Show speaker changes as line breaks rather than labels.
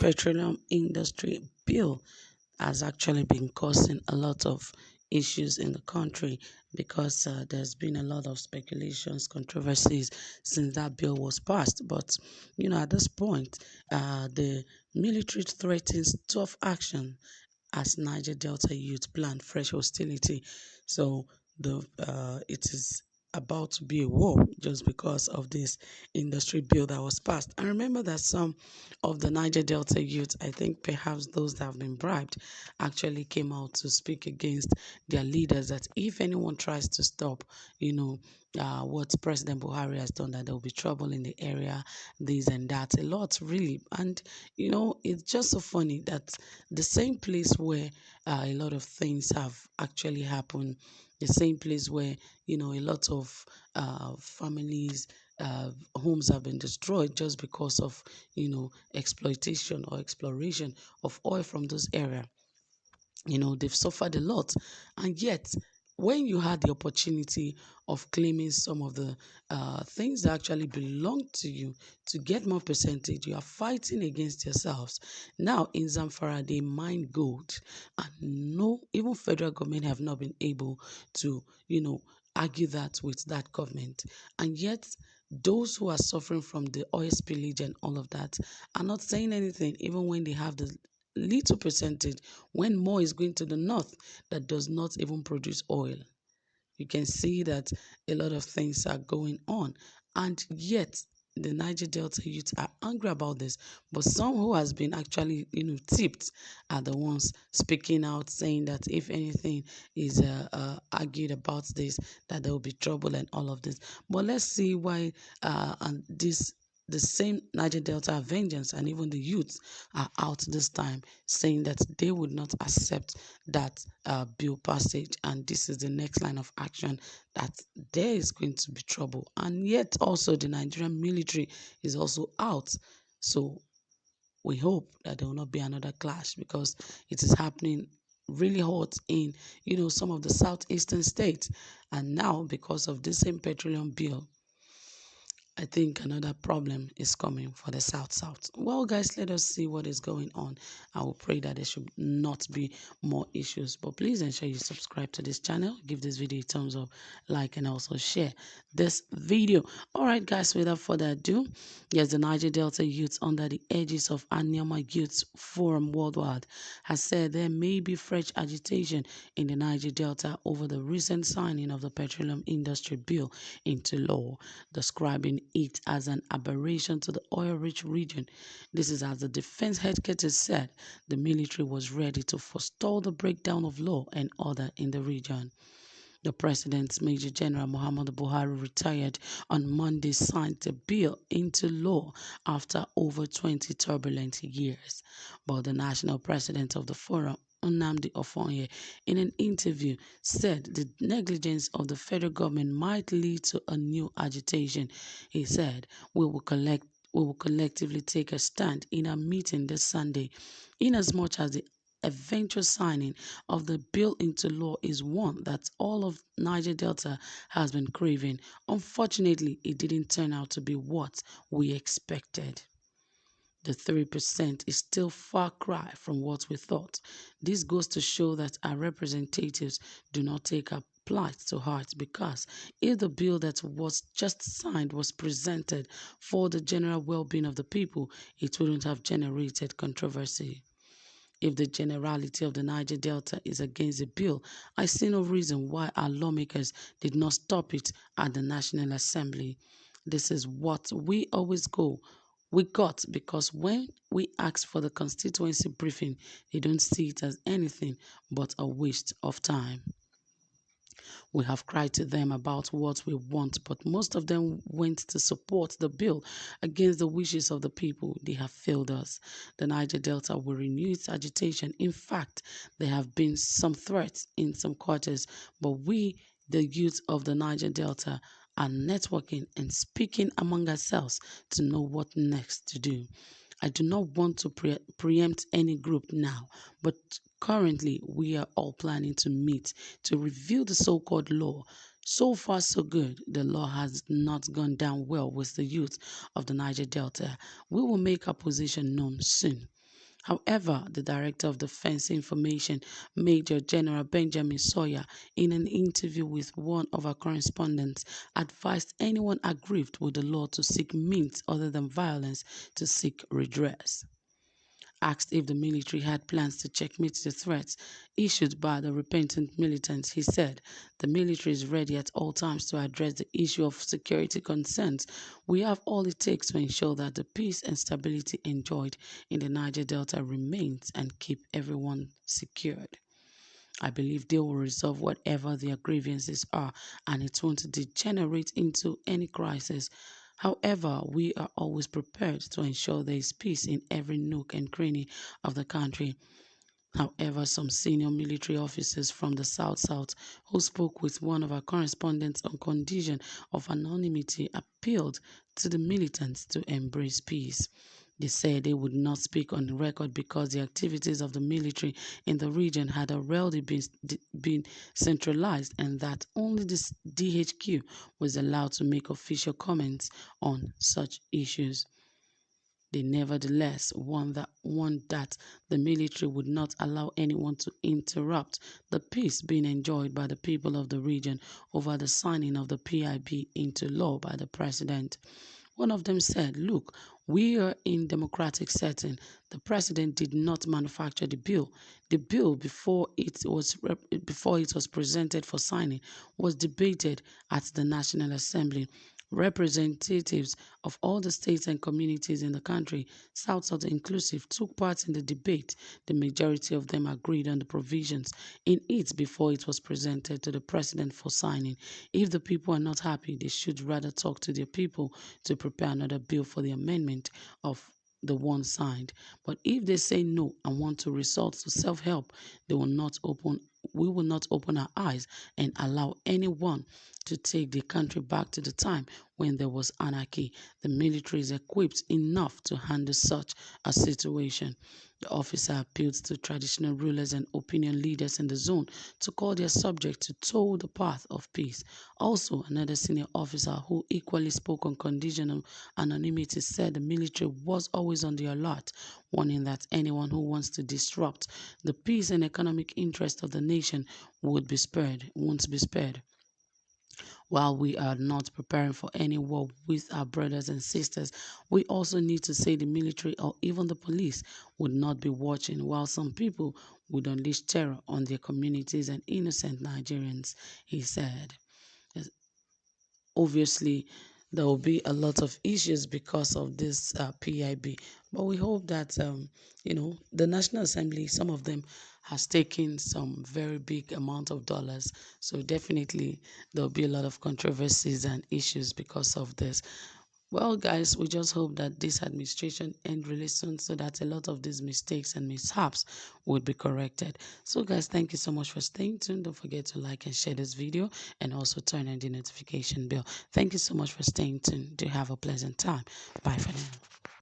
petroleum industry bill has actually been causing a lot of issues in the country because there's been a lot of speculations, controversies since that bill was passed. But, at this point, the military threatens tough action as Niger Delta youth plan fresh hostility. So it is about to be a war just because of this industry bill that was passed. I remember that some of the Niger Delta youth, I think perhaps those that have been bribed, actually came out to speak against their leaders that if anyone tries to stop, what President Buhari has done, that there will be trouble in the area, this and that, a lot really. And, it's just so funny that the same place where a lot of things have actually happened, the same place where, a lot of families, homes have been destroyed just because of, exploitation or exploration of oil from those areas. They've suffered a lot. And yet, when you had the opportunity of claiming some of the things that actually belong to you to get more percentage, you are fighting against yourselves. Now, in Zamfara, they mine gold. And no, even federal government have not been able to, argue that with that government. And yet, those who are suffering from the oil spillage and all of that are not saying anything, even when they have the little percentage, when more is going to the north that does not even produce oil. You can see that a lot of things are going on, and yet the Niger Delta youth are angry about this. But some who has been actually, tipped are the ones speaking out, saying that if anything is argued about this, that there will be trouble and all of this. But let's see why and this the same Niger Delta Vengeance and even the youths are out this time saying that they would not accept that bill passage, and this is the next line of action, that there is going to be trouble. And yet also the Nigerian military is also out. So we hope that there will not be another clash, because it is happening really hot in some of the southeastern states. And now, because of this same petroleum bill, I think another problem is coming for the South. Well, guys, let us see what is going on. I will pray that there should not be more issues. But please ensure you subscribe to this channel, give this video a thumbs up, like, and also share this video. All right, guys, without further ado, yes, the Niger Delta youths, under the aegis of Anyama Youth Forum Worldwide, has said there may be fresh agitation in the Niger Delta over the recent signing of the petroleum industry bill into law, describing it as an aberration to the oil-rich region. This is as the defense headquarters said the military was ready to forestall the breakdown of law and order in the region. The president's Major General Muhammadu Buhari, retired on Monday, signed the bill into law after over 20 turbulent years. But the national president of the forum, Nnamdi Ofonye, in an interview said the negligence of the federal government might lead to a new agitation. He said, we will collectively take a stand in a meeting this Sunday, inasmuch as the eventual signing of the bill into law is one that all of Niger Delta has been craving. Unfortunately, it didn't turn out to be what we expected. The 3% is still far cry from what we thought. This goes to show that our representatives do not take our plight to heart, because if the bill that was just signed was presented for the general well-being of the people, it wouldn't have generated controversy. If the generality of the Niger Delta is against the bill, I see no reason why our lawmakers did not stop it at the National Assembly. This is what we always we got, because when we ask for the constituency briefing, they don't see it as anything but a waste of time. We have cried to them about what we want, but most of them went to support the bill against the wishes of the people. They have failed us. The Niger Delta will renew its agitation. In fact, there have been some threats in some quarters, but we, the youth of the Niger Delta, are networking and speaking among ourselves to know what next to do. I do not want to preempt any group now, but currently we are all planning to meet to review the so-called law. So far, so good. The law has not gone down well with the youth of the Niger Delta. We will make our position known soon. However, the Director of Defense Information, Major General Benjamin Sawyer, in an interview with one of our correspondents, advised anyone aggrieved with the law to seek means other than violence to seek redress. Asked if the military had plans to checkmate the threats issued by the repentant militants, he said, "The military is ready at all times to address the issue of security concerns. We have all it takes to ensure that the peace and stability enjoyed in the Niger Delta remains and keep everyone secured. I believe they will resolve whatever their grievances are, and it won't degenerate into any crisis. However, we are always prepared to ensure there is peace in every nook and cranny of the country." However, some senior military officers from the South who spoke with one of our correspondents on condition of anonymity appealed to the militants to embrace peace. They said they would not speak on the record because the activities of the military in the region had already been centralized, and that only the DHQ was allowed to make official comments on such issues. They nevertheless warned that the military would not allow anyone to interrupt the peace being enjoyed by the people of the region over the signing of the PIB into law by the president. One of them said, "Look, we are in democratic setting. The president did not manufacture the bill. The bill, before it was presented for signing, was debated at the National Assembly. Representatives of all the states and communities in the country, South inclusive, took part in the debate. The majority of them agreed on the provisions in it before it was presented to the president for signing. If the people are not happy, they should rather talk to their people to prepare another bill for the amendment of the one signed. But if they say no and want to resort to self-help, they will not open we will not open our eyes and allow anyone to take the country back to the time when there was anarchy. The military is equipped enough to handle such a situation." The officer appealed to traditional rulers and opinion leaders in the zone to call their subjects to toe the path of peace. Also, another senior officer who equally spoke on condition of anonymity said the military was always on the alert, warning that anyone who wants to disrupt the peace and economic interest of the nation won't be spared. While we are not preparing for any war with our brothers and sisters, we also need to say the military or even the police would not be watching while some people would unleash terror on their communities and innocent Nigerians, he said. Yes, obviously, there will be a lot of issues because of this PIB, but we hope that the National Assembly, some of them has taken some very big amount of dollars, so definitely there'll be a lot of controversies and issues because of this. Well, guys, we just hope that this administration end really soon so that a lot of these mistakes and mishaps would be corrected. So, guys, thank you so much for staying tuned. Don't forget to like and share this video and also turn on the notification bell. Thank you so much for staying tuned. Do have a pleasant time. Bye for now.